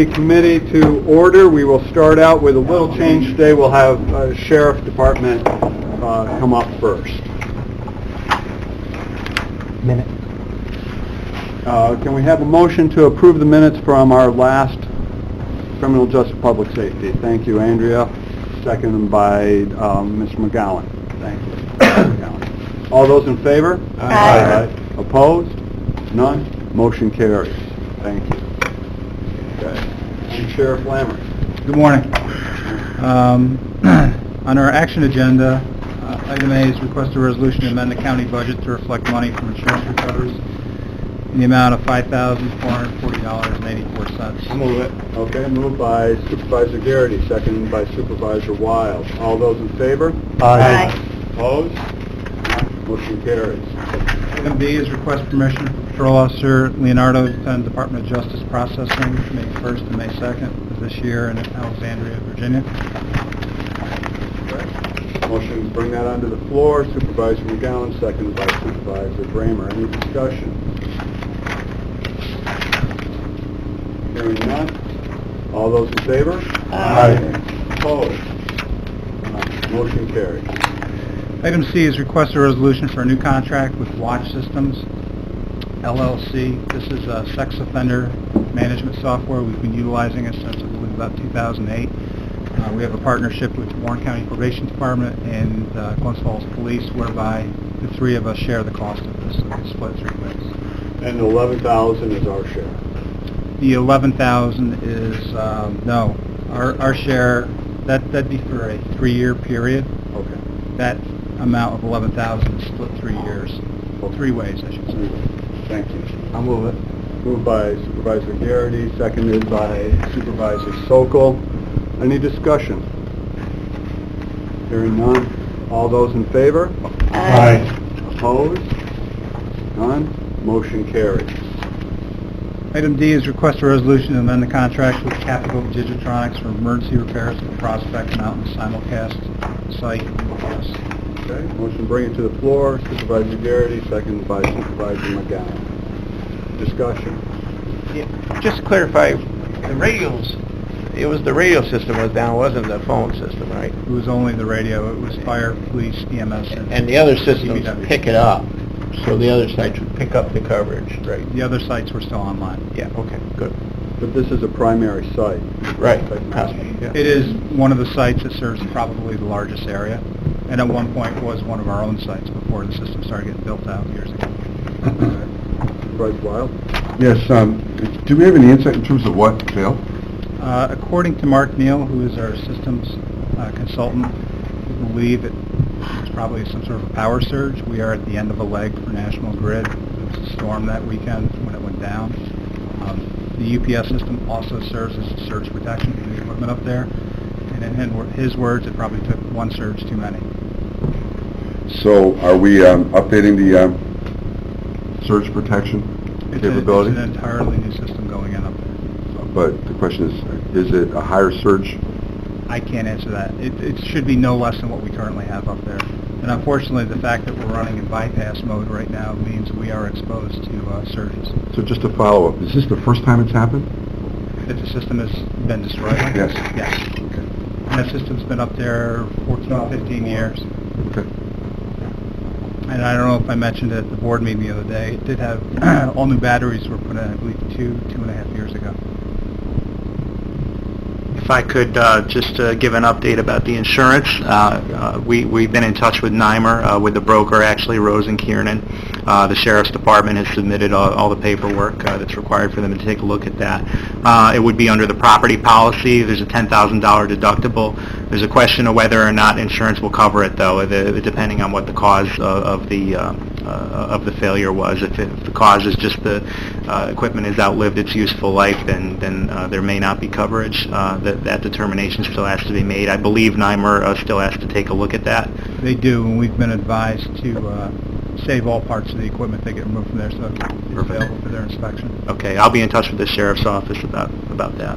Committee to order. We will start out with a little change today. We'll have Sheriff Department come up first. Minute. Can we have a motion to approve the minutes from our last Criminal Justice Public Safety? Thank you, Andrea. Seconded by Mr. McGowan. Thank you. McGowan. All those in favor? Aye. Opposed? None? Motion carries. Thank you. Okay. And Sheriff Lammert. Good morning. On our action agenda, item A is request a resolution to amend the county budget to reflect money from insurance recoveries in the amount of $5,440.84. I'll move it. Okay, moved by Supervisor Garrity, seconded by Supervisor Wild. All those in favor? Aye. Opposed? Motion carries. Item B is request permission for Patrol Officer Leonardo to attend Department of Justice processing May 1st and May 2nd of this year in Alexandria, Virginia. Motion to bring that onto the floor. Supervisor McGowan, seconded by Supervisor Bramer. Any discussion? Hearing none. All those in favor? Aye. Opposed? Motion carries. Item C is request a resolution for a new contract with Watch Systems, LLC. This is a sex offender management software. We've been utilizing it since, I believe, about 2008. We have a partnership with Warren County Probation Department and Glens Falls Police, whereby the three of us share the cost of this, so we split 3 ways. And the $11,000 is our share. The $11,000 is, no, our share, that'd be for a 3-year period. Okay. That amount of $11,000 is split 3 years, 3 ways, I should say. Thank you. I'll move it. Moved by Supervisor Garrity, seconded by Supervisor Sokol. Any discussion? Hearing none. All those in favor? Aye. Opposed? None? Motion carries. Item D is request a resolution to amend the contract with Capital Digitronics for emergency repairs at the Prospect Mountain Simulcast site. Okay, motion to bring it to the floor. Supervisor Garrity, seconded by Supervisor McGowan. Discussion. Just to clarify, the radios, it was the radio system was down, wasn't the phone system, right? It was only the radio. It was fire, police, EMS, And the other systems CBW. pick it up, so the other sites would pick up the coverage, right? The other sites were still online. Yeah, okay, good. But this is a primary site. Right. Yeah. It is one of the sites that serves probably the largest area, and at one point was one of our own sites before the system started getting built out years ago. Supervisor Wild? Yes, do we have any insight in terms of what failed? According to Mark Neal, who is our systems consultant, we believe it was probably some sort of a power surge. We are at the end of a leg for National Grid. There was a storm that weekend when it went down. The UPS system also serves as a surge protection for the equipment up there. And in his words, it probably took one surge too many. So are we updating the surge protection capability? It's an entirely new system going in up there. But the question is it a higher surge? I can't answer that. It should be no less than what we currently have up there. And unfortunately, the fact that we're running in bypass mode right now means we are exposed to surges. So just to follow up, is this the first time it's happened? That the system has been destroyed? Yes. Yes. Okay. And that system's been up there 14, 15 years. Okay. And I don't know if I mentioned it at the board meeting the other day, it did have, all new batteries were put in, I believe, 2.5 years ago. If I could just give an update about the insurance, we've been in touch with NYMER, with the broker, actually, Rose and Kiernan. The Sheriff's Department has submitted all the paperwork that's required for them to take a look at that. It would be under the property policy. There's a $10,000 deductible. There's a question of whether or not insurance will cover it, though, depending on what the cause of the failure was. If the cause is just the equipment has outlived its useful life, then there may not be coverage. That determination still has to be made. I believe NYMER still has to take a look at that. They do, and we've been advised to save all parts of the equipment that get removed from there, so it's available for their inspection. Okay, I'll be in touch with the Sheriff's Office about that.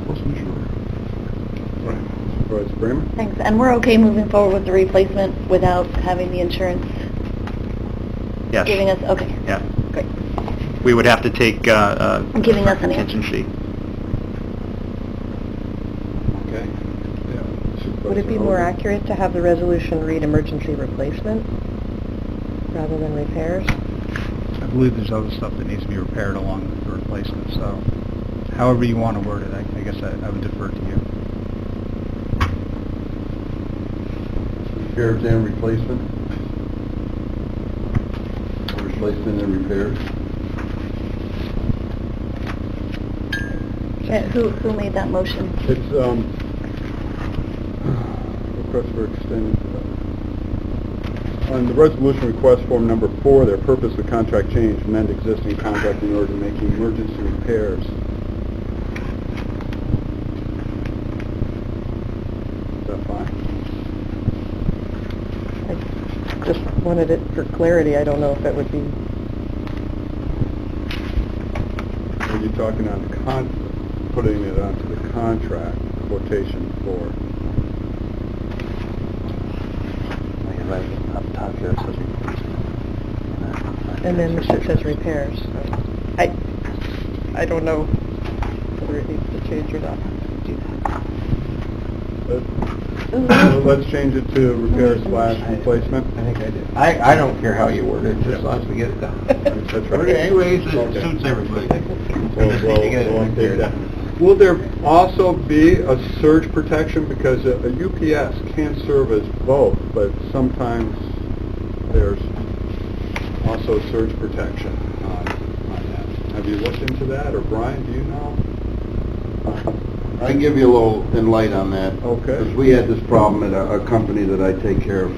Supervisor Bramer? Thanks. And we're okay moving forward with the replacement without having the insurance Yes. giving us, okay, Yeah. great. We would have to take Giving us any. contingency. Would it be more accurate to have the resolution read emergency replacement rather than repairs? I believe there's other stuff that needs to be repaired along with the replacement, so however you want to word it, I guess I would defer to you. Repairs and replacement? Replacement and repairs? Who made that motion? It's, request for extended, on the resolution request form number 4, their purpose of contract change, amend existing contract in order to make emergency repairs. Is that fine? I just wanted it for clarity. I don't know if it would be... Are you talking on putting it onto the contract quotation for? Right up top here, it says And then it says repairs. I don't know whether it needs to change or not. Let's change it to repair / replacement. I think I did. I don't care how you word it, just as long as we get it done. That's right. Anyways, it Okay. suits everybody. We'll update that. Will there also be a surge protection, because a UPS can serve as both, but sometimes there's also surge protection on that. Have you looked into that, or Brian, do you know? I can give you a little insight on that. Okay. Because we had this problem at a company that I take care of.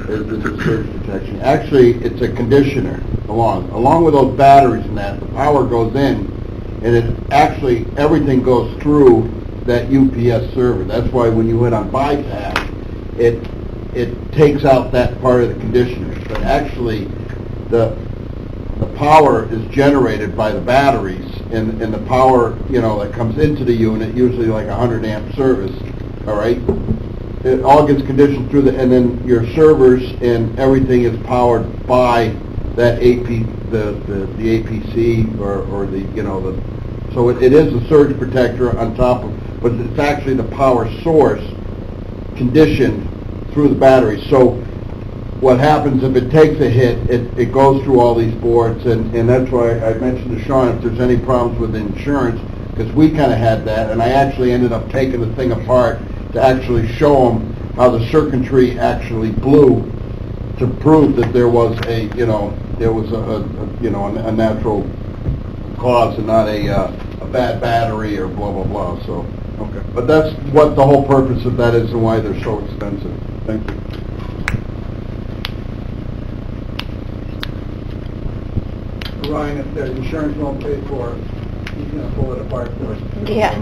It's a surge protection. Actually, it's a conditioner along with those batteries and that. The power goes in, and it actually, everything goes through that UPS server. That's why when you hit on bypass, it takes out that part of the conditioner. But actually, the power is generated by the batteries, and the power, that comes into the unit, usually like 100 amp service, all right? It all gets conditioned through and then your servers and everything is powered by that the APC or the, so it is a surge protector on top of, but it's actually the power source conditioned through the battery. So what happens if it takes a hit, it goes through all these boards, and that's why I mentioned to Sean if there's any problems with insurance, because we kind of had that, and I actually ended up taking the thing apart to actually show them how the circuitry actually blew to prove that there was a natural cause and not a bad battery or blah, blah, blah, so. Okay. But that's what the whole purpose of that is and why they're so expensive. Thank you. Ryan, if the insurance won't pay for it, he's going to pull it apart for us. Yeah.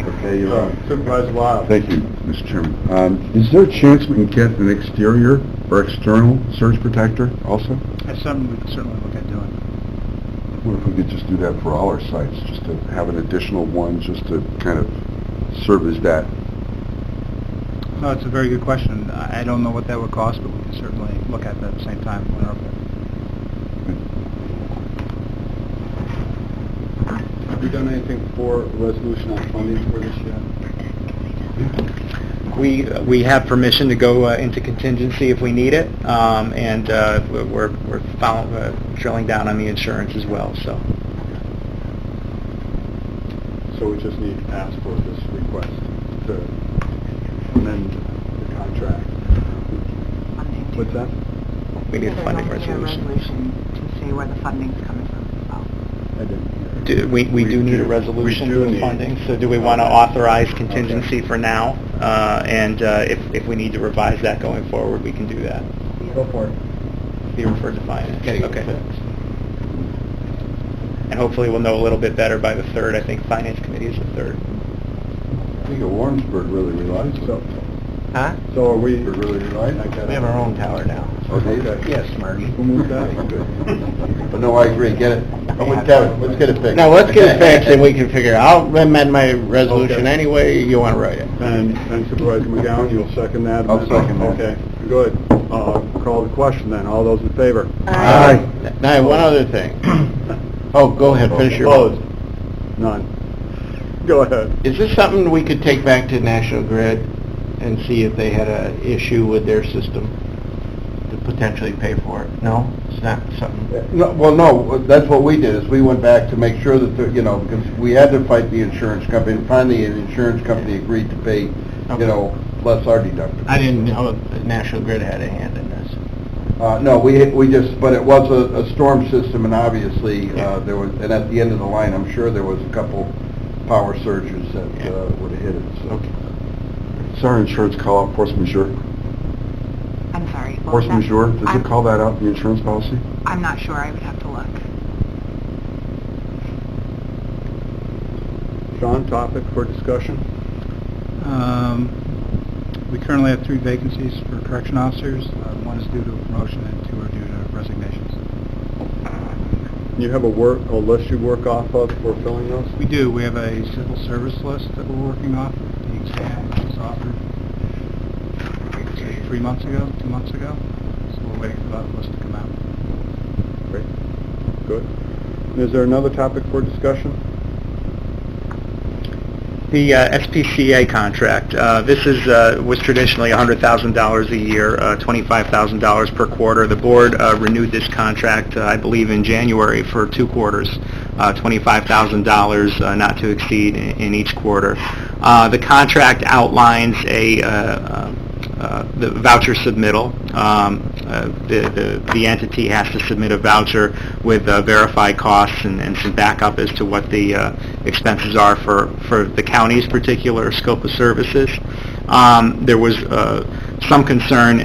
Okay, you're on. Supervisor Wild. Thank you, Mr. Chairman. Is there a chance we can get an exterior or external surge protector also? That's something we could certainly look at doing. What if we could just do that for all our sites, just to have an additional one, just to kind of serve as that? No, it's a very good question. I don't know what that would cost, but we can certainly look at that at the same time. Have you done anything for resolution on funding for this yet? We have permission to go into contingency if we need it, and we're drilling down on the insurance as well. So So we just need to ask for this request to amend the contract. What's that? we need a funding resolution. To say where the funding's coming from as well. I didn't hear. We do need a resolution for the funding, so do we want to authorize contingency for now? And if we need to revise that going forward, we can do that. Go for it. Be referred to finance. Getting it Okay. fixed. And hopefully we'll know a little bit better by the 3rd. I think Finance Committee is the 3rd. I think Warrensburg really relies on it. Huh? So are we... It really relies on it. We have our own tower now. Okay. Yes, Marty. Who moved that? But no, I agree, get it. I'm with Kevin, let's get it fixed. Now, let's get it fixed and we can figure, I'll amend my resolution Okay. anyway you want to write it. And Supervisor McGowan, you'll second that? I'll second that. Okay, good. Call the question then. All those in favor? Aye. Now, one other thing. Oh, go ahead, finish your... Opposed? None. Go ahead. Is this something we could take back to National Grid and see if they had an issue with their system to potentially pay for it? No? It's not something... No, well, no, that's what we did, is we went back to make sure that, because we had to fight the insurance company, and finally an insurance company agreed to pay, less our deductible. I didn't know that National Grid had a hand in this. No, we just, but it was a storm system, and obviously, there was, and at the end of the line, I'm sure there was a couple power surges that would have hit it, so. Okay. Does our insurance call out force majeure? I'm sorry. what Force was that? majeure, does I'm- it call that out in the insurance policy? I'm not sure, I would have to look. Sean, topic for discussion? We currently have 3 vacancies for correction officers. One is due to a promotion and 2 are due to resignations. You have a list you work off of for filling those? We do. We have a civil service list that we're working off. The exam was offered, I'd say 3 months ago, 2 months ago. So we're waiting for that list to come out. Great. Good. Is there another topic for discussion? The Spca contract. This was traditionally $100,000 a year, $25,000 per quarter. The board renewed this contract, I believe, in January for 2 quarters, $25,000 not to exceed in each quarter. The contract outlines the voucher submittal. The entity has to submit a voucher with verified costs and some backup as to what the expenses are for the county's particular scope of services. There was some concern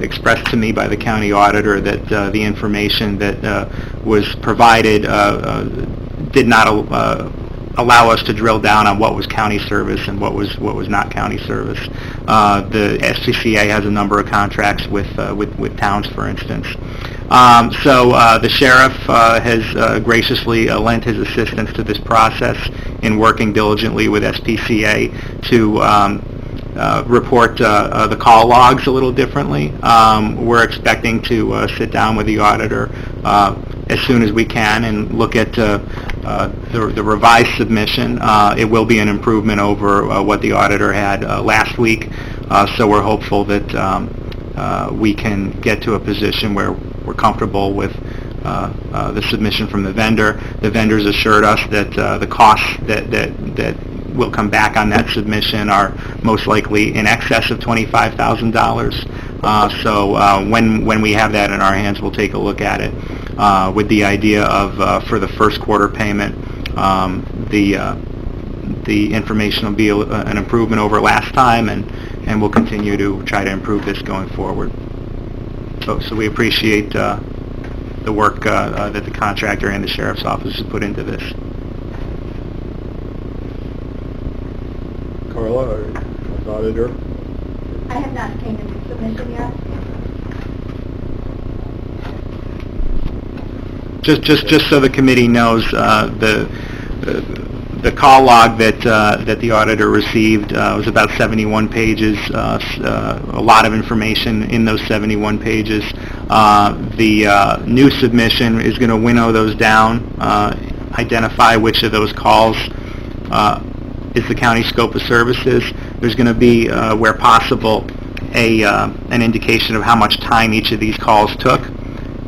expressed to me by the county auditor that the information that was provided did not allow us to drill down on what was county service and what was not county service. The SCCA has a number of contracts with towns, for instance. So the sheriff has graciously lent his assistance to this process in working diligently with SPCA to report the call logs a little differently. We're expecting to sit down with the auditor as soon as we can and look at the revised submission. It will be an improvement over what the auditor had last week, so we're hopeful that we can get to a position where we're comfortable with the submission from the vendor. The vendors assured us that the costs that will come back on that submission are most likely in excess of $25,000. So when we have that in our hands, we'll take a look at it with the idea of for the first quarter payment, the information will be an improvement over last time, and we'll continue to try to improve this going forward. So we appreciate the work that the contractor and the sheriff's office has put into this. Carla, our auditor? I have not seen the submission yet. Just so the committee knows, the call log that the auditor received was about 71 pages. A lot of information in those 71 pages. The new submission is going to winnow those down, identify which of those calls is the county scope of services. There's going to be, where possible, an indication of how much time each of these calls took,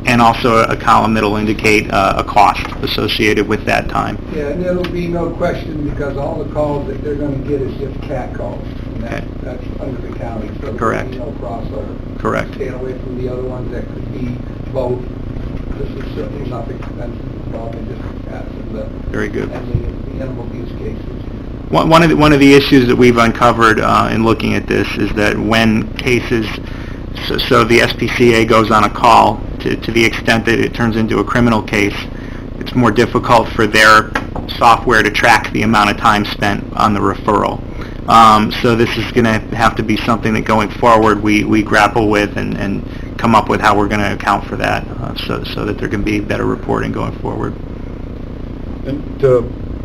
and also a column that will indicate a cost associated with that time. Yeah, and there'll be no question, because all the calls that they're going to get is just CAT calls, and that's under the county, so Correct. there'll be no crossover. Correct. Stay away from the other ones that could be both. This is certainly not expensive involved in just CATs and the Very good. and the animal abuse cases. One of the issues that we've uncovered in looking at this is that when cases, so the SPCA goes on a call, to the extent that it turns into a criminal case, it's more difficult for their software to track the amount of time spent on the referral. So this is going to have to be something that going forward we grapple with and come up with how we're going to account for that, so that there can be better reporting going forward. And to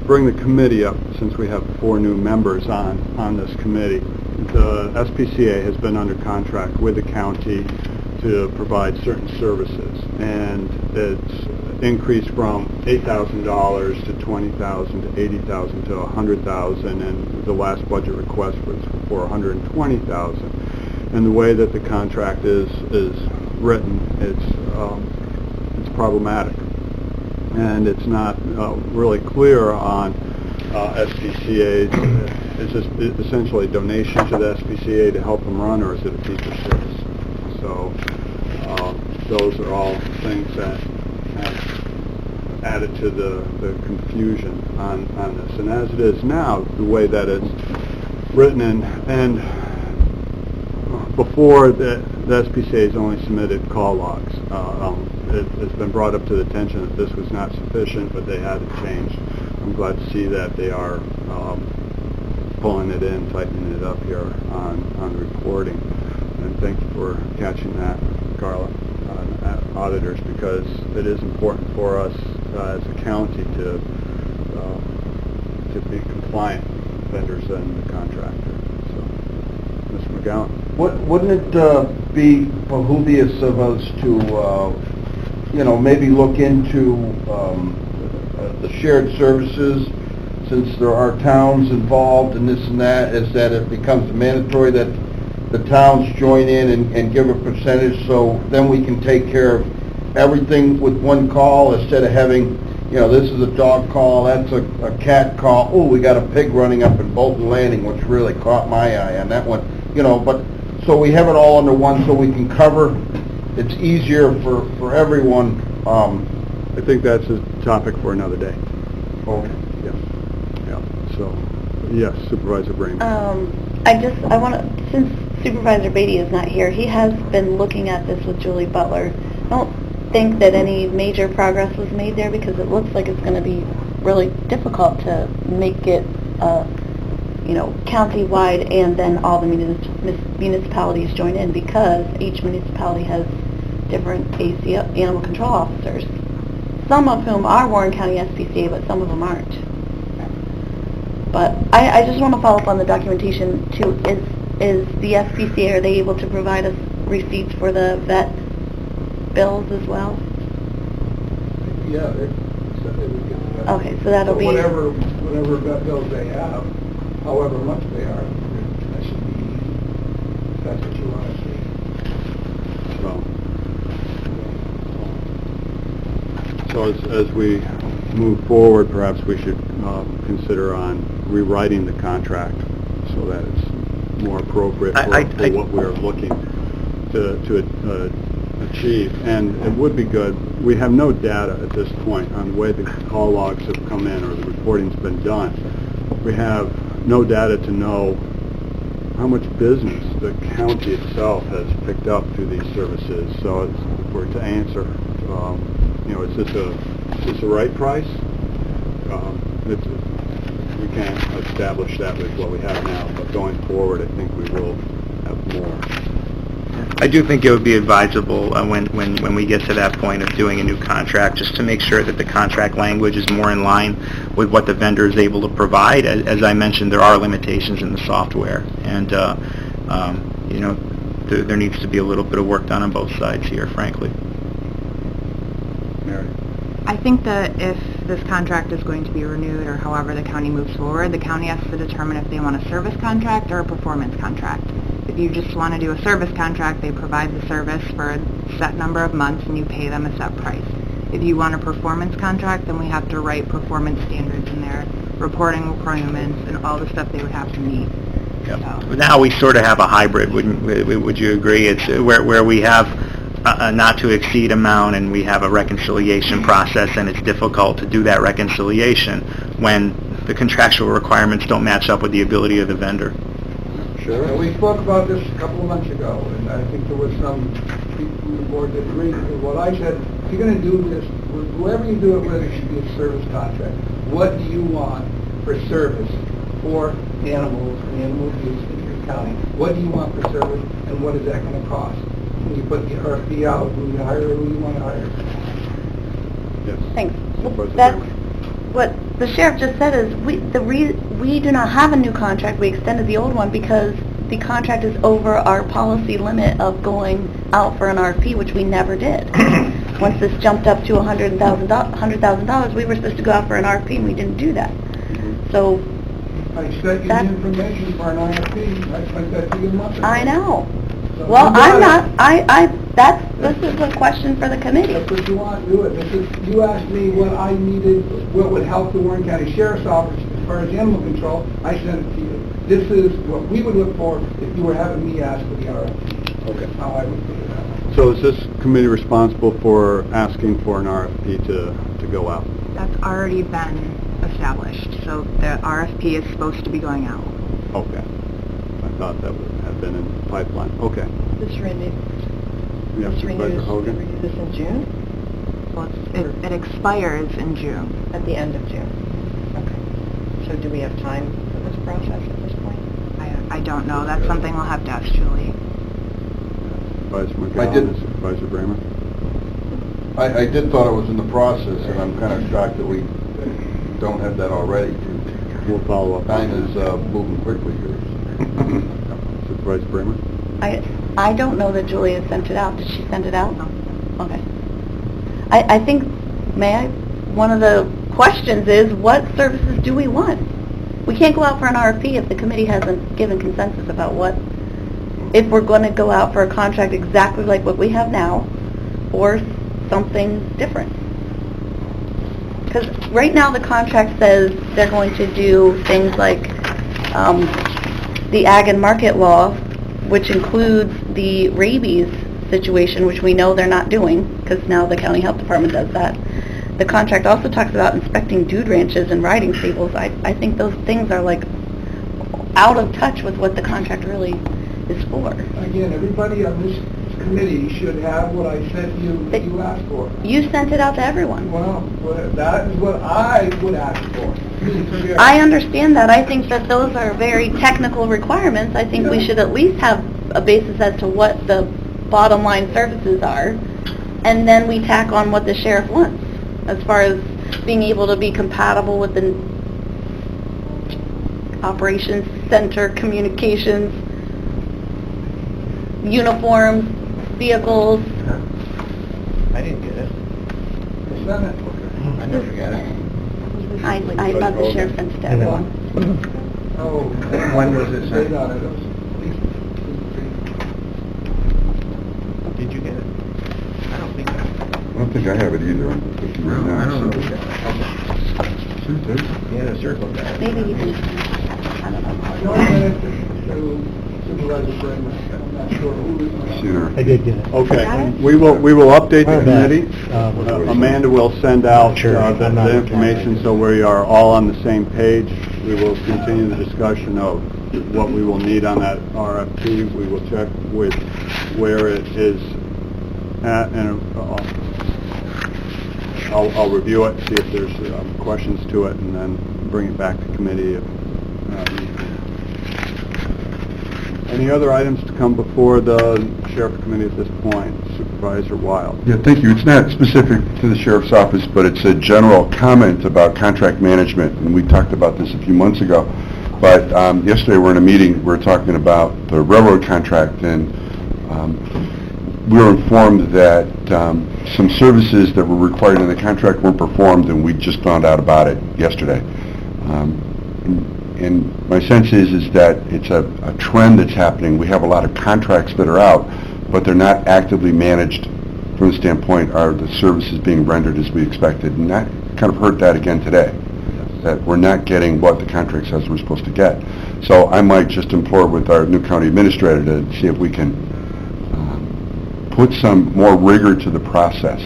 bring the committee up, since we have 4 new members on this committee, the SPCA has been under contract with the county to provide certain services, and it's increased from $8,000 to $20,000 to $80,000 to $100,000, and the last budget request was for $120,000. And the way that the contract is written, it's problematic, and it's not really clear on SPCA's. Is this essentially a donation to the SPCA to help them run, or is it a fee for service? So those are all things that have added to the confusion on this. And as it is now, the way that it's written and before the SPCA has only submitted call logs. It's been brought up to the attention that this was not sufficient, but they had it changed. I'm glad to see that they are pulling it in, tightening it up here on reporting. And thank you for catching that, Carla, auditors, because it is important for us as a county to be compliant vendors and the contractor. So, Mr. McGowan. Wouldn't it be behoovious of us to, maybe look into the shared services, since there are towns involved in this and that, is that it becomes mandatory that the towns join in and give a percentage, so then we can take care of everything with one call instead of having, this is a dog call, that's a cat call, oh, we got a pig running up in Bolton Landing, which really caught my eye on that one, but so we have it all under one so we can cover, it's easier for everyone. I think that's a topic for another day. Okay. Yeah. So, yes, Supervisor Brame. I want to, since Supervisor Beatty is not here, he has been looking at this with Julie Butler. I don't think that any major progress was made there, because it looks like it's going to be really difficult to make it, county-wide, and then all the municipalities join in, because each municipality has different animal control officers, some of whom are Warren County SPCA, but some of them aren't. But I just want to follow up on the documentation too. Is the SPCA, are they able to provide us receipts for the vet bills as well? Yeah, they would get that. Okay, so that'll be... Whatever vet bills they have, however much they are, that should be easy. That's what you want to see. So as we move forward, perhaps we should consider on rewriting the contract so that it's more appropriate for what we're looking to achieve. And it would be good, we have no data at this point on the way the call logs have come in or the reporting's been done. We have no data to know how much business the county itself has picked up through these services. So if we're to answer, is this a right price? We can't establish that with what we have now, but going forward, I think we will have more. I do think it would be advisable when we get to that point of doing a new contract, just to make sure that the contract language is more in line with what the vendor is able to provide. As I mentioned, there are limitations in the software, and there needs to be a little bit of work done on both sides here, frankly. Mary? I think that if this contract is going to be renewed, or however the county moves forward, the county has to determine if they want a service contract or a performance contract. If you just want to do a service contract, they provide the service for a set number of months and you pay them a set price. If you want a performance contract, then we have to write performance standards in there, reporting requirements, and all the stuff they would have to meet. Yep. So. Now we sort of have a hybrid, would you agree? It's where we have a not to exceed amount and we have a reconciliation process, and it's difficult to do that reconciliation when the contractual requirements don't match up with the ability of the vendor. Sure. And we spoke about this a couple of months ago, and I think there was some people from the board that agreed with what I said. If you're going to do this, whoever you do it with, it should be a service contract. What do you want for service for animals and animal abuse in your county? What do you want for service, and what is that going to cost? When you put the RFP out, who you hire, who you want to hire. Yes. Thanks. That's what the sheriff just said, is we do not have a new contract. We extended the old one because the contract is over our policy limit of going out for an RFP, which we never did. Once this jumped up to $100,000, we were supposed to go out for an RFP, and we didn't do that. So, I sent you the information for an RFP, I sent that to you a month ago. I know. So Well, you got I'm it. not, this is a question for the committee. That's what you want, do it. You asked me what I needed, what would help the Warren County Sheriff's Office as far as animal control, I sent it to you. This is what we would look for if you were having me ask for the RFP. Okay. How I would put it out. So is this committee responsible for asking for an RFP to go out? That's already been established, so the RFP is supposed to be going out. Okay. I thought that would have been in the pipeline. Okay. This renews, We have Supervisor Hogan? renew this in June, Well, it expires in June. at the end of June. Okay. So do we have time for this process at this point? I don't know, that's something we'll have to ask Julie. Supervisor I McGowan did- and Supervisor Bramer? I did thought it was in the process, and I'm kind of shocked that we don't have that already. We'll follow up. Time is moving quickly here. Supervisor Bramer? I don't know that Julia sent it out. Did she send it out? No. Okay. I think, one of the questions is, what services do we want? We can't go out for an RFP if the committee hasn't given consensus about if we're going to go out for a contract exactly like what we have now, or something different. Because right now the contract says they're going to do things like the ag and market law, which includes the rabies situation, which we know they're not doing, because now the county health department does that. The contract also talks about inspecting dude ranches and riding stables. I think those things are like out of touch with what the contract really is for. Again, everybody on this committee should have what I sent you that you asked for. You sent it out to everyone. Well, that is what I would ask for. I understand that. I think that those are very technical requirements. I think we should at least have a basis as to what the bottom line services are, and then we tack on what the sheriff wants, as far as being able to be compatible with the operations center, communications, uniforms, vehicles. I didn't get it. Send it. I never got it. I thought the sheriff sent it to everyone. Oh. When was it sent? They got it. Did you get it? I don't think I don't think I have it either. I'm looking right now. I don't know. Sure, dude. You had a circle guy. Maybe you can, I don't know. No, I sent it to Supervisor Bramer. I'm not sure who it was. Sooner. I did get it. Okay, Got it? we will update the My bad. committee. Whatever. Amanda will send out Sure, I'm not- the information so we are all on the same page. We will continue the discussion of what we will need on that RFP. We will check with where it is at, and I'll review it, see if there's questions to it, and then bring it back to committee. Any other items to come before the Sheriff Committee at this point? Supervisor Wild. Yeah, thank you. It's not specific to the sheriff's office, but it's a general comment about contract management, and we talked about this a few months ago. But yesterday, we're in a meeting, we were talking about the railroad contract, and we were informed that some services that were required in the contract weren't performed, and we just found out about it yesterday. And my sense is that it's a trend that's happening. We have a lot of contracts that are out, but they're not actively managed from the standpoint, are the services being rendered as we expected? And that kind of heard that again today, that we're not getting what the contract says we're supposed to get. So I might just implore with our new county administrator to see if we can put some more rigor to the process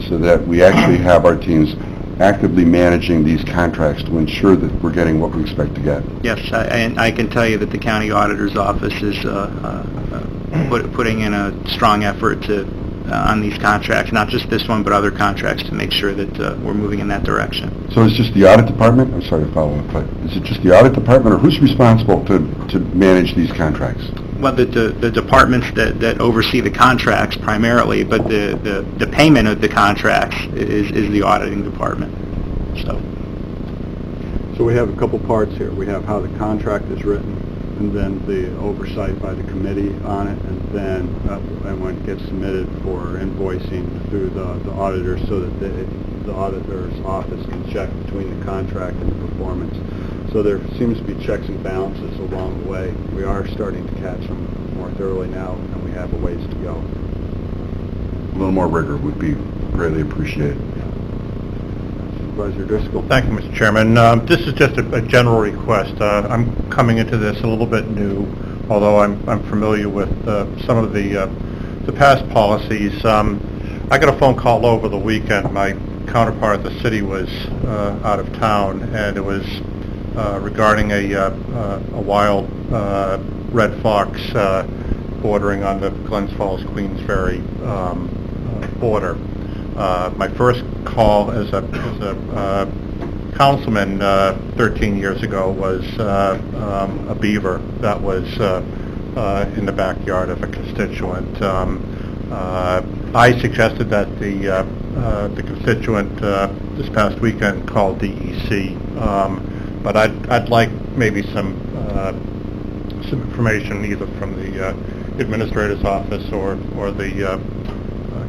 so that we actually have our teams actively managing these contracts to ensure that we're getting what we expect to get. Yes, and I can tell you that the county auditor's office is putting in a strong effort on these contracts, not just this one, but other contracts, to make sure that we're moving in that direction. So it's just the audit department? I'm sorry to follow up, but is it just the audit department, or who's responsible to manage these contracts? Well, the departments that oversee the contracts primarily, but the payment of the contracts is the auditing department. So So we have a couple parts here. We have how the contract is written, and then the oversight by the committee on it, and then and when it gets submitted for invoicing through the auditor, so that the auditor's office can check between the contract and the performance. So there seems to be checks and balances along the way. We are starting to catch them more thoroughly now, and we have a ways to go. A little more rigor would be greatly appreciated. Supervisor Driscoll. Thank you, Mr. Chairman. This is just a general request. I'm coming into this a little bit new, although I'm familiar with some of the past policies. I got a phone call over the weekend. My counterpart at the city was out of town, and it was regarding a wild red fox bordering on the Glens Falls Queens Ferry border. My first call as a councilman 13 years ago was a beaver that was in the backyard of a constituent. I suggested that the constituent this past weekend called DEC, but I'd like maybe some information either from the administrator's office or the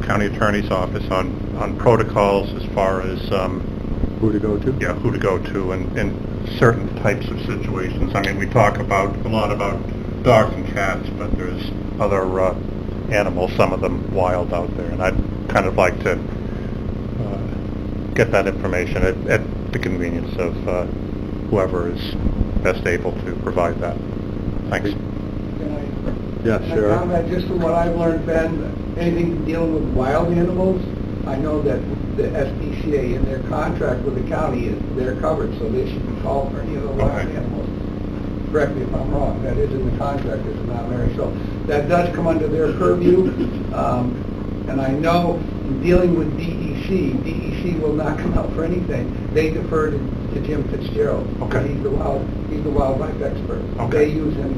county attorney's office on protocols as far as Who to go to? yeah, who to go to in certain types of situations. I mean, we talk a lot about dogs and cats, but there's other animals, some of them wild out there, and I'd kind of like to get that information at the convenience of whoever is best able to provide that. Thanks. Yes, My Sheriff. comment, just from what I've learned, Ben, anything dealing with wild animals, I know that the SPCA in their contract with the county, they're covered, so they should be called for any of the wild Okay. animals. Correct me if I'm wrong, that is in the contract, it's not Mary, so that does come under their purview. And I know in dealing with DEC will not come out for anything. They defer to Jim Fitzgerald. Okay. He's the wildlife expert. Okay. They use him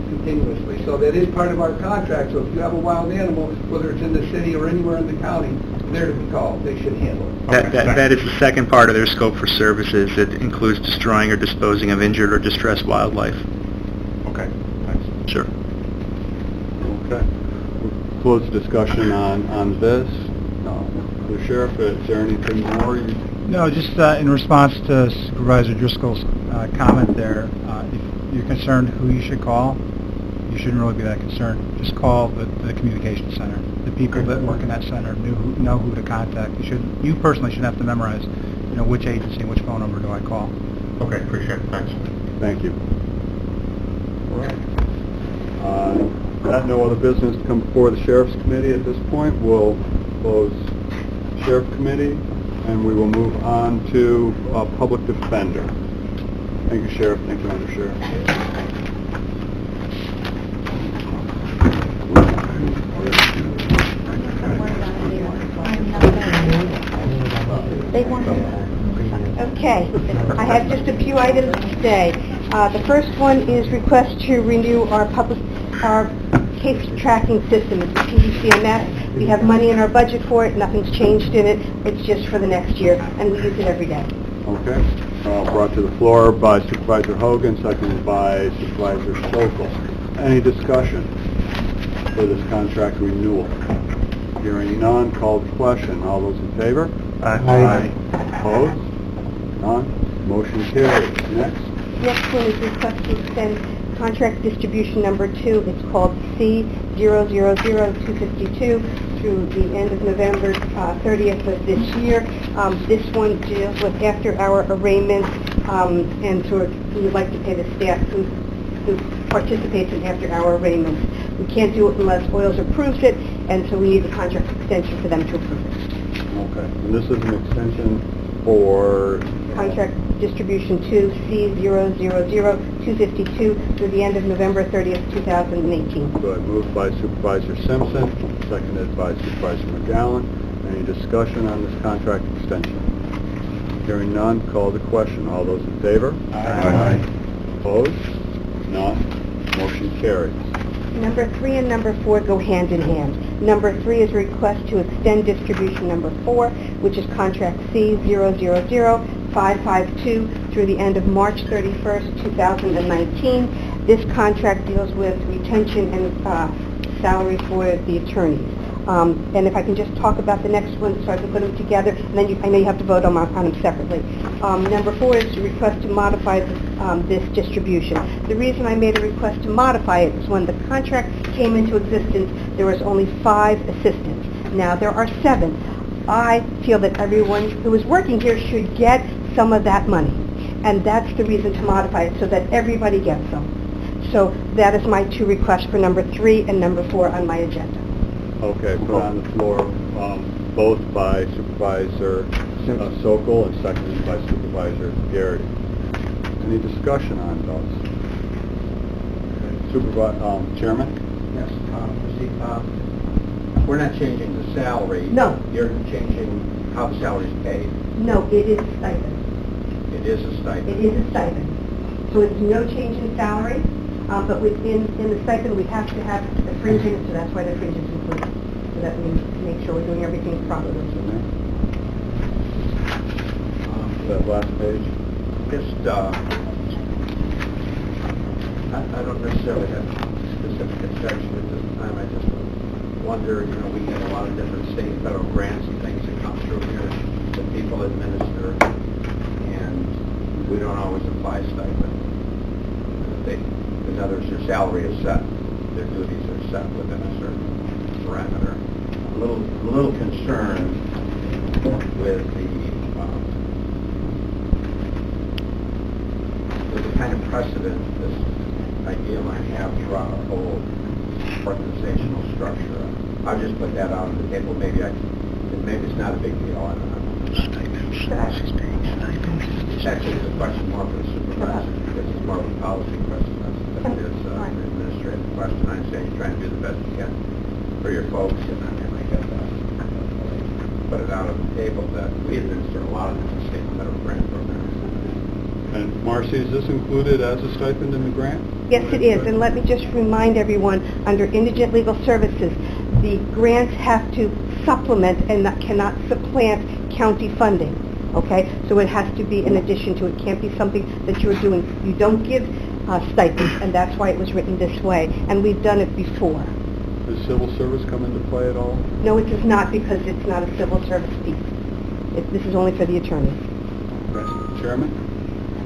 continuously. So that is part of our contract. So if you have a wild animal, whether it's in the city or anywhere in the county, they're to be called. They should handle it. That is the second part of their scope for services. It includes destroying or disposing of injured or distressed wildlife. Okay, thanks. Sure. Okay. We'll close the discussion on this. The Sheriff, is there anything more? No, just in response to Supervisor Driscoll's comment there, if you're concerned who you should call, you shouldn't really be that concerned. Just call the communications center. The people that work in that center know who to contact. You personally shouldn't have to memorize, which agency and which phone number do I call. Okay, appreciate it. Thanks. Thank you. All right. Got no other business to come before the Sheriff's Committee at this point. We'll close Sheriff Committee, and we will move on to Public Defender. Thank you, Sheriff. Thank you, Under Sheriff. Okay, I have just a few items today. The first one is request to renew our case tracking system. It's PDCMS. We have money in our budget for it. Nothing's changed in it. It's just for the next year, and we use it every day. Okay. Brought to the floor by Supervisor Hogan, seconded by Supervisor Sokol. Any discussion for this contract renewal? Hearing none, call the question. All those in favor? Aye. Opposed? None. Motion carries. Next. Next one is request to extend contract distribution number 2. It's called C000252 through the end of November 30th of this year. This one deals with after-hour arraignments, and so we would like to pay the staff who participates in after-hour arraignments. We can't do it unless Oils approves it, and so we need a contract extension for them to approve it. Okay. And this is an extension for... Contract distribution 2, C000252 through the end of November 30th, 2018. Good. Moved by Supervisor Simpson, seconded by Supervisor McGowan. Any discussion on this contract extension? Hearing none, call the question. All those in favor? Aye. Opposed? None. Motion carries. Number 3 and number 4 go hand in hand. Number 3 is a request to extend distribution number 4, which is contract C000552 through the end of March 31st, 2019. This contract deals with retention and salary for the attorneys. And if I can just talk about the next one so I can put them together, and then I know you have to vote on them separately. Number 4 is a request to modify this distribution. The reason I made a request to modify it is when the contract came into existence, there was only 5 assistants. Now there are 7. I feel that everyone who is working here should get some of that money. And that's the reason to modify it, so that everybody gets some. So that is my 2 requests for number 3 and number 4 on my agenda. Okay, put on the floor, both by Supervisor Sokol and seconded by Supervisor Garrity. Any discussion on those? Chairman? Yes, we're not changing the salary. No. You're changing how the salary is paid. No, it is stipend. It is a stipend. It is a stipend. So it's no change in salary, but within the stipend, we have to have the fringes, so that's why the fringes included, so that we make sure we're doing everything properly. That last page? Just, I don't necessarily have specific objection at this time. I just wonder, we get a lot of different state and federal grants and things that come through here that people administer, and we don't always apply stipend. In other words, their salary is set, their duties are set within a certain parameter. I'm a little concerned with the kind of precedent this idea might have throughout our whole organizational structure. I'll just put that out on the table. Maybe it's not a big deal. I don't know. It's actually a question more for the supervisor. This is more of a policy question than it is an administrative question. I'm saying you're trying to do the best you can for your folks, and I get that. Put it out on the table that we administer a lot of different state and federal grant programs. And Marcy, is this included as a stipend in the grant? Yes, it is, and let me just remind everyone, under indigent legal services, the grants have to supplement and cannot supplant county funding, okay? So it has to be in addition to it. Can't be something that you're doing. You don't give stipends, and that's why it was written this way, and we've done it before. Does civil service come into play at all? No, it does not, because it's not a civil service piece. This is only for the attorneys. Chairman?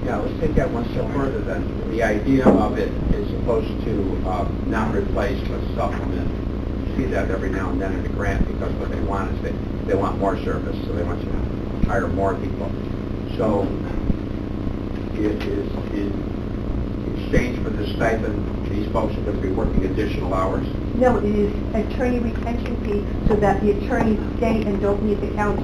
Yeah, let's take that one step further then. The idea of it is supposed to not replace but supplement. You see that every now and then in the grant, because what they want is they want more service, so they want you to hire more people. So it is in exchange for the stipend, these folks are going to be working additional hours? No, it is attorney retention fee so that the attorneys stay and don't leave the county.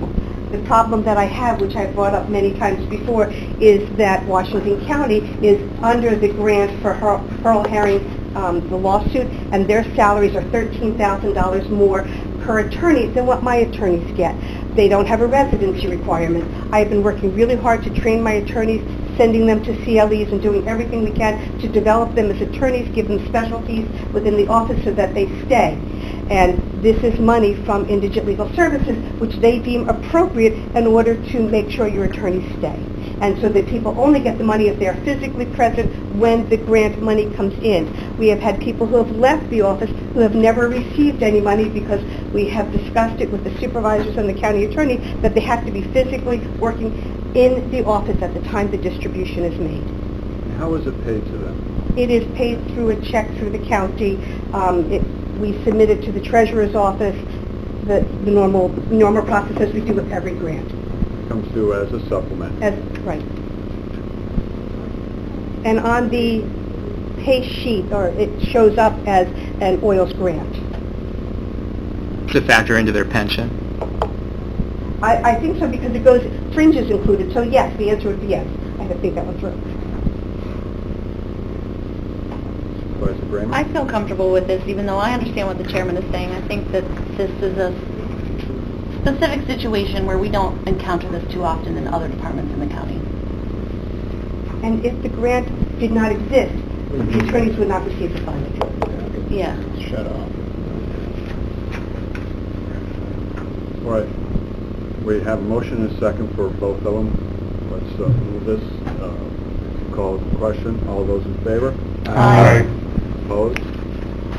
The problem that I have, which I've brought up many times before, is that Washington County is under the grant for Pearl Herring, the lawsuit, and their salaries are $13,000 more per attorney than what my attorneys get. They don't have a residency requirement. I've been working really hard to train my attorneys, sending them to CLEs and doing everything we can to develop them as attorneys, give them specialties within the office so that they stay. And this is money from Indigent Legal Services, which they deem appropriate in order to make sure your attorneys stay. And so that people only get the money if they're physically present when the grant money comes in. We have had people who have left the office who have never received any money because we have discussed it with the supervisors and the county attorney that they have to be physically working in the office at the time the distribution is made. How is it paid to them? It is paid through a check through the county. We submit it to the treasurer's office, the normal process as we do with every grant. It comes through as a supplement. Right. And on the pay sheet, or it shows up as an oils grant. To factor into their pension? I think so, because it goes, fringe is included, so yes, the answer would be yes. I think that one's right. Supervisor Bramer? I feel comfortable with this, even though I understand what the chairman is saying. I think that this is a specific situation where we don't encounter this too often in other departments in the county. And if the grant did not exist, the attorneys would not receive the funding. Yeah. Shut off. All right. We have a motion and a second for both of them. Let's move this. We'll call the question. All those in favor? Aye. Opposed?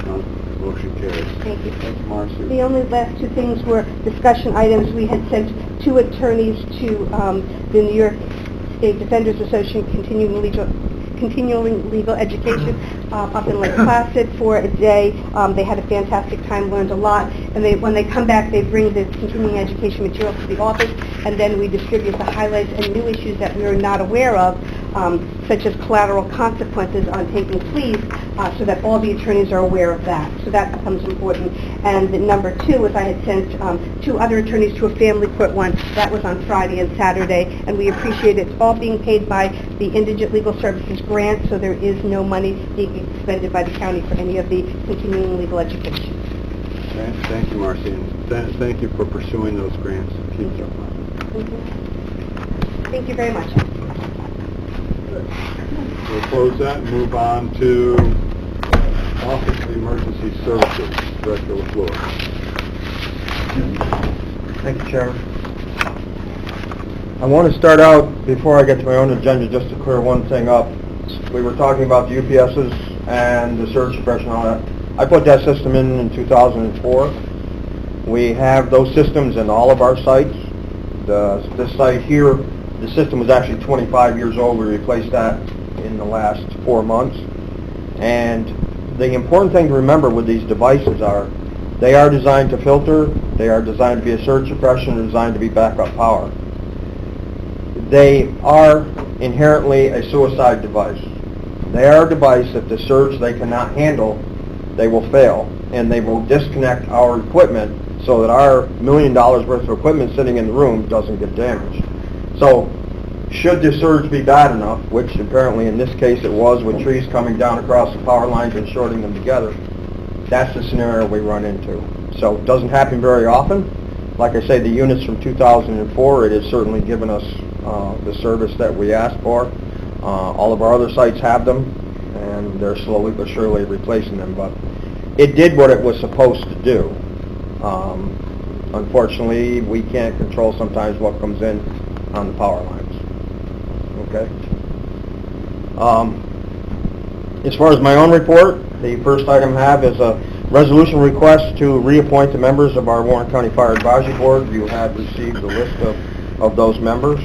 None. Motion carries. Thank you. Thank you, Marcy. The only last two things were discussion items. We had sent two attorneys to the New York State Defenders Association continuing legal education up in Lake Placid for a day. They had a fantastic time, learned a lot, and when they come back, they bring the continuing education material to the office, and then we distribute the highlights and new issues that we are not aware of, such as collateral consequences on taking pleas, so that all the attorneys are aware of that. So that becomes important. And the number two is I had sent two other attorneys to a family court one. That was on Friday and Saturday, and we appreciate it. It's all being paid by the Indigent Legal Services grant, so there is no money being expended by the county for any of the continuing legal education. Okay, thank you, Marcy, and thank you for pursuing those grants. Keep them up. Thank you very much. We'll close that and move on to Office of Emergency Services, Director LaFleur. Thank you, Chairman. I want to start out, before I get to my own agenda, just to clear one thing up. We were talking about the UPSs and the surge suppression and all that. I put that system in 2004. We have those systems in all of our sites. This site here, the system was actually 25 years old. We replaced that in the last 4 months. And the important thing to remember with these devices are, they are designed to filter, they are designed to be a surge suppression, and designed to be backup power. They are inherently a suicide device. They are a device that the surge they cannot handle, they will fail, and they will disconnect our equipment so that our $1 million worth of equipment sitting in the room doesn't get damaged. So, should the surge be bad enough, which apparently in this case it was, with trees coming down across the power lines and shorting them together, that's the scenario we run into. So it doesn't happen very often. Like I say, the units from 2004, it has certainly given us the service that we asked for. All of our other sites have them, and they're slowly but surely replacing them. But it did what it was supposed to do. Unfortunately, we can't control sometimes what comes in on the power lines. Okay. As far as my own report, the first item I have is a resolution request to reappoint the members of our Warren County Fire Advisory Board. You have received a list of those members.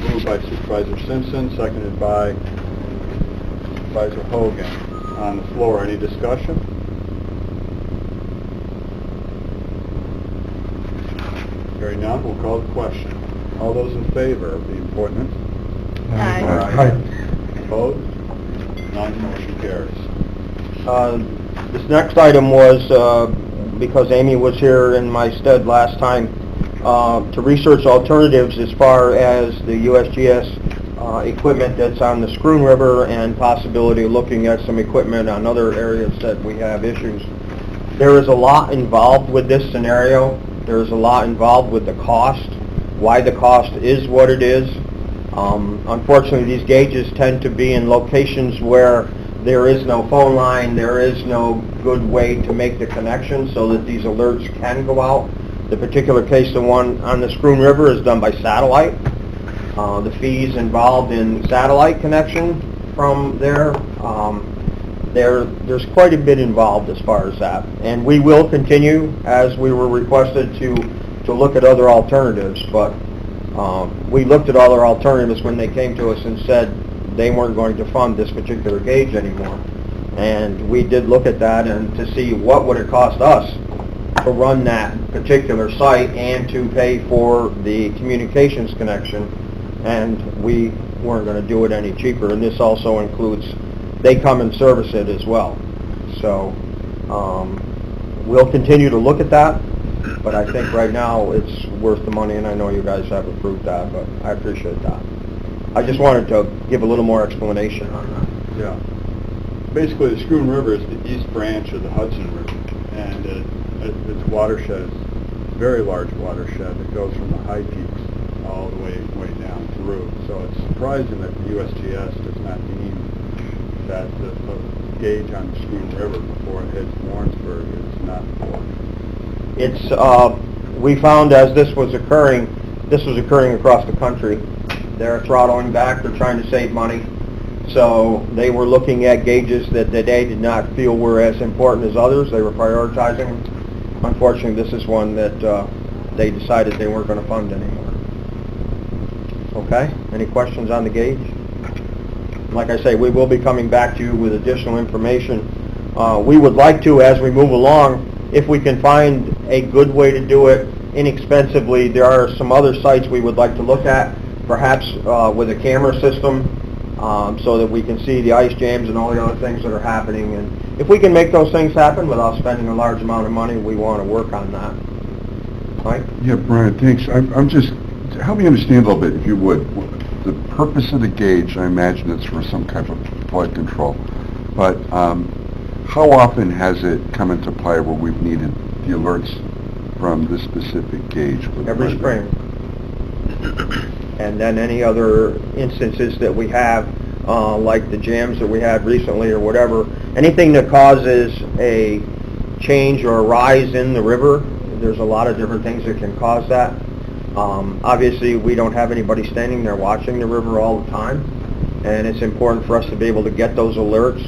Moved by Supervisor Simpson, seconded by Supervisor Hogan. On the floor, any discussion? Hearing none, we'll call the question. All those in favor of the appointment? Aye. Opposed? None. Motion carries. This next item was, because Amy was here in my stead last time, to research alternatives as far as the USGS equipment that's on the Scroon River, and possibility of looking at some equipment on other areas that we have issues. There is a lot involved with this scenario. There's a lot involved with the cost, why the cost is what it is. Unfortunately, these gauges tend to be in locations where there is no phone line, there is no good way to make the connection so that these alerts can go out. The particular case, the one on the Scroon River, is done by satellite. The fees involved in satellite connection from there, there's quite a bit involved as far as that. And we will continue, as we were requested, to look at other alternatives, but we looked at all our alternatives when they came to us and said they weren't going to fund this particular gauge anymore. And we did look at that and to see what would it cost us to run that particular site and to pay for the communications connection, and we weren't going to do it any cheaper. And this also includes, they come and service it as well. So we'll continue to look at that, but I think right now it's worth the money, and I know you guys have approved that, but I appreciate that. I just wanted to give a little more explanation on that. Yeah. Basically, the Scroon River is the east branch of the Hudson River, and its watershed is a very large watershed that goes from the high peaks all the way down through. So it's surprising that the USGS does not deem that the gauge on the Scroon River before it hits Warrensburg is not important. It's, we found as this was occurring this was occurring across the country. They're throttling back, they're trying to save money. So they were looking at gauges that they did not feel were as important as others. They were prioritizing them. Unfortunately, this is one that they decided they weren't going to fund anymore. Okay? Any questions on the gauge? Like I say, we will be coming back to you with additional information. We would like to, as we move along, if we can find a good way to do it inexpensively, there are some other sites we would like to look at, perhaps with a camera system, so that we can see the ice jams and all the other things that are happening. And if we can make those things happen without spending a large amount of money, we want to work on that. Mike? Yeah, Brian, thanks. I'm just, help me understand a little bit, if you would. The purpose of the gauge, I imagine it's for some kind of flood control. But how often has it come into play where we've needed the alerts from this specific gauge? Every spring. And then any other instances that we have, like the jams that we had recently or whatever, anything that causes a change or a rise in the river, there's a lot of different things that can cause that. Obviously, we don't have anybody standing there watching the river all the time, and it's important for us to be able to get those alerts.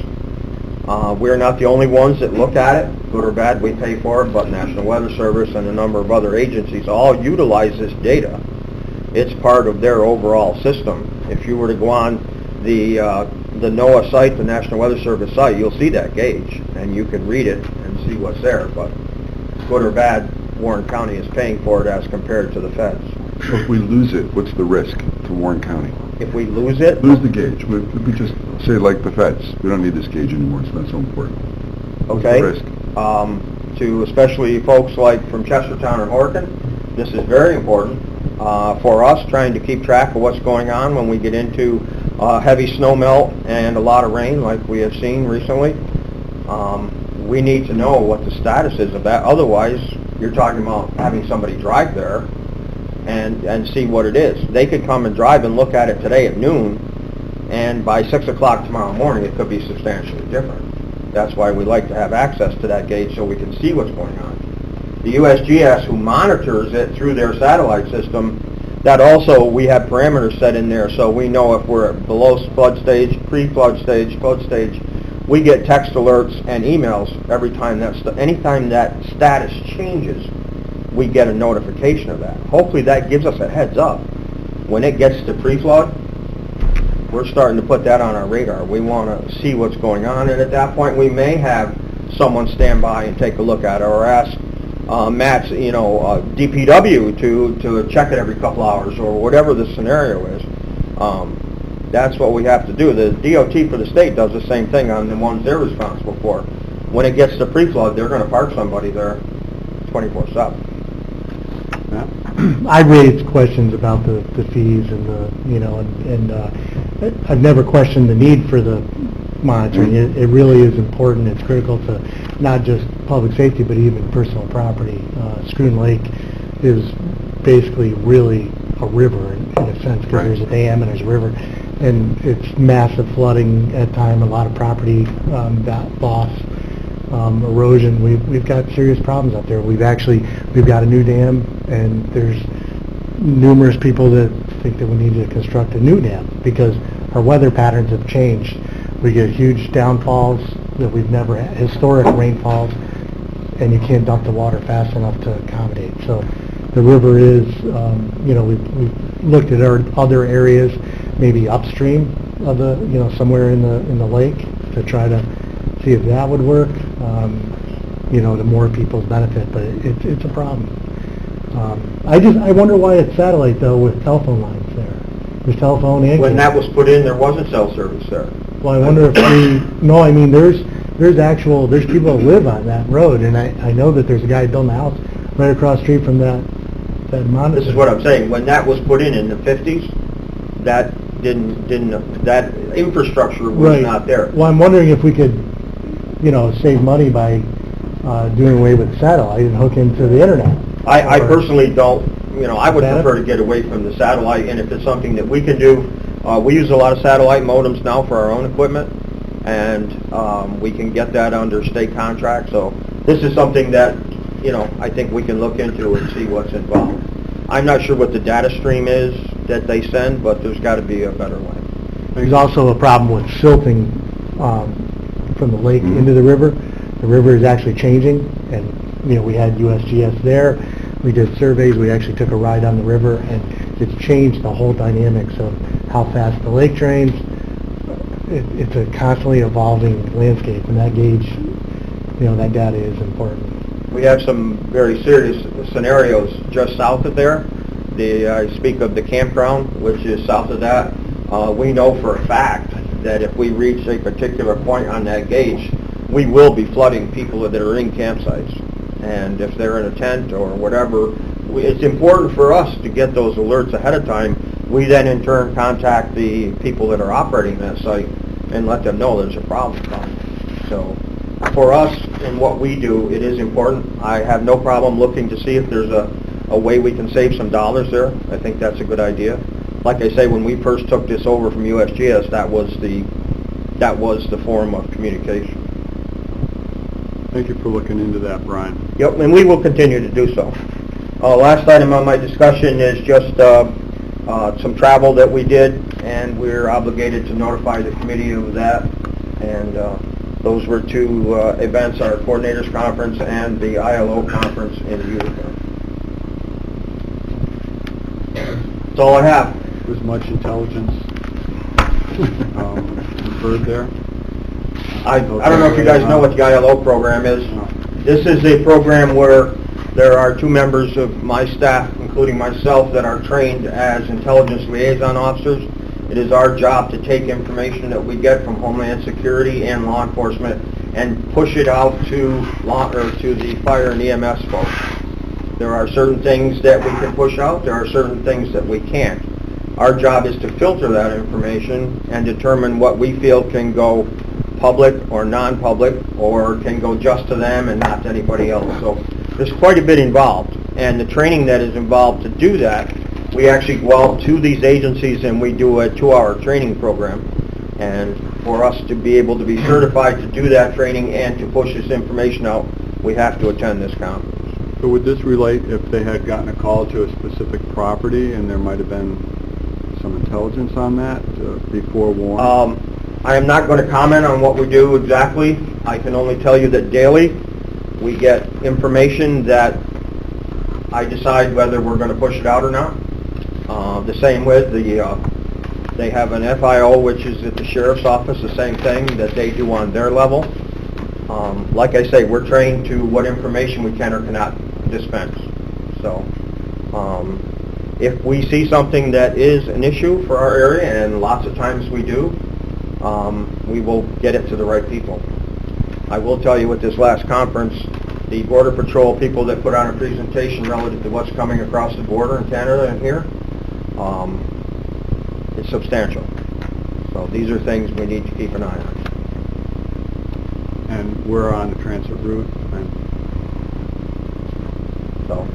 We're not the only ones that look at it, good or bad, we pay for it, but National Weather Service and a number of other agencies all utilize this data. It's part of their overall system. If you were to go on the NOAA site, the National Weather Service site, you'll see that gauge, and you can read it and see what's there. But good or bad, Warren County is paying for it as compared to the feds. So if we lose it, what's the risk to Warren County? If we lose it... Lose the gauge. We just say like the feds, we don't need this gauge anymore, it's not so important. Okay. What's the risk? To especially folks like from Chestertown and Horton, this is very important for us, trying to keep track of what's going on when we get into heavy snow melt and a lot of rain like we have seen recently. We need to know what the status is of that. Otherwise, you're talking about having somebody drive there and see what it is. They could come and drive and look at it today at noon, and by 6 o'clock tomorrow morning it could be substantially different. That's why we like to have access to that gauge so we can see what's going on. The USGS, who monitors it through their satellite system, that also we have parameters set in there so we know if we're at below flood stage, pre-flood stage, flood stage. We get text alerts and emails every time anytime that status changes, we get a notification of that. Hopefully that gives us a heads up. When it gets to pre-flood, we're starting to put that on our radar. We want to see what's going on, and at that point we may have someone stand by and take a look at it, or ask Matt's, DPW to check it every couple hours, or whatever the scenario is. That's what we have to do. The DOT for the state does the same thing on the ones they're responsible for. When it gets to pre-flood, they're going to park somebody there 24/7. I raised questions about the fees and I've never questioned the need for the monitoring. It really is important. It's critical to not just public safety, but even personal property. Schroon Lake is basically really a river in a sense, because there's a dam and there's a river, and it's massive flooding at time, a lot of property loss, erosion. We've got serious problems out there. We've got a new dam, and there's numerous people that think that we need to construct a new dam because our weather patterns have changed. We get huge downfalls that we've never had, historic rainfalls, and you can't dump the water fast enough to accommodate. So the river is, we've looked at our other areas, maybe upstream of the, somewhere in the lake, to try to see if that would work, to more people's benefit, but it's a problem. I wonder why it's satellite though with telephone lines there. There's telephone and when that was put in, there wasn't cell service there. Well, I wonder if there's people that live on that road, and I know that there's a guy building a house right across the street from that monitor. This is what I'm saying. When that was put in the 50s, that that infrastructure was not there. Well, I'm wondering if we could, save money by doing away with satellite and hook into the internet. I personally don't. I would prefer to get away from the satellite, and if it's something that we can do, we use a lot of satellite modems now for our own equipment, and we can get that under state contract. So this is something that, I think we can look into and see what's involved. I'm not sure what the data stream is that they send, but there's got to be a better way. There's also a problem with silting from the lake into the river. The river is actually changing, and we had USGS there. We did surveys. We actually took a ride on the river, and it's changed the whole dynamics of how fast the lake drains. It's a constantly evolving landscape, and that gauge, that data is important. We have some very serious scenarios just south of there. I speak of the campground, which is south of that. We know for a fact that if we reach a particular point on that gauge, we will be flooding people that are in campsites. And if they're in a tent or whatever, it's important for us to get those alerts ahead of time. We then in turn contact the people that are operating that site and let them know there's a problem coming. So for us and what we do, it is important. I have no problem looking to see if there's a way we can save some dollars there. I think that's a good idea. Like I say, when we first took this over from USGS, that was the form of communication. Thank you for looking into that, Brian. Yep, and we will continue to do so. Last item on my discussion is just some travel that we did, and we're obligated to notify the committee of that. And those were two events, our coordinators conference and the ILO conference in Utica. That's all I have. Was much intelligence inferred there? I don't know if you guys know what the ILO program is. No. This is a program where there are two members of my staff, including myself, that are trained as intelligence liaison officers. It is our job to take information that we get from Homeland Security and law enforcement and push it out to the fire and EMS folks. There are certain things that we can push out. There are certain things that we can't. Our job is to filter that information and determine what we feel can go public or non-public, or can go just to them and not to anybody else. So there's quite a bit involved, and the training that is involved to do that, we actually go out to these agencies and we do a 2-hour training program. And for us to be able to be certified to do that training and to push this information out, we have to attend this conference. So would this relate if they had gotten a call to a specific property and there might have been some intelligence on that before warned? I am not going to comment on what we do exactly. I can only tell you that daily we get information that I decide whether we're going to push it out or not. The same with they have an FIO, which is at the sheriff's office, the same thing that they do on their level. Like I say, we're trained to what information we can or cannot dispense. So if we see something that is an issue for our area, and lots of times we do, we will get it to the right people. I will tell you with this last conference, the Border Patrol people that put on a presentation relative to what's coming across the border in Canada and here, it's substantial. So these are things we need to keep an eye on. And we're on the transit route. So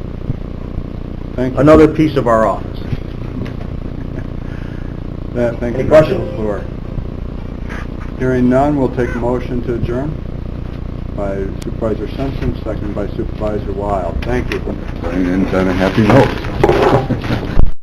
thank you. another piece of our office. Thank you. Any questions? Hearing none, we'll take a motion to adjourn by Supervisor Simpson, seconded by Supervisor Wild. Thank you. And on a happy note.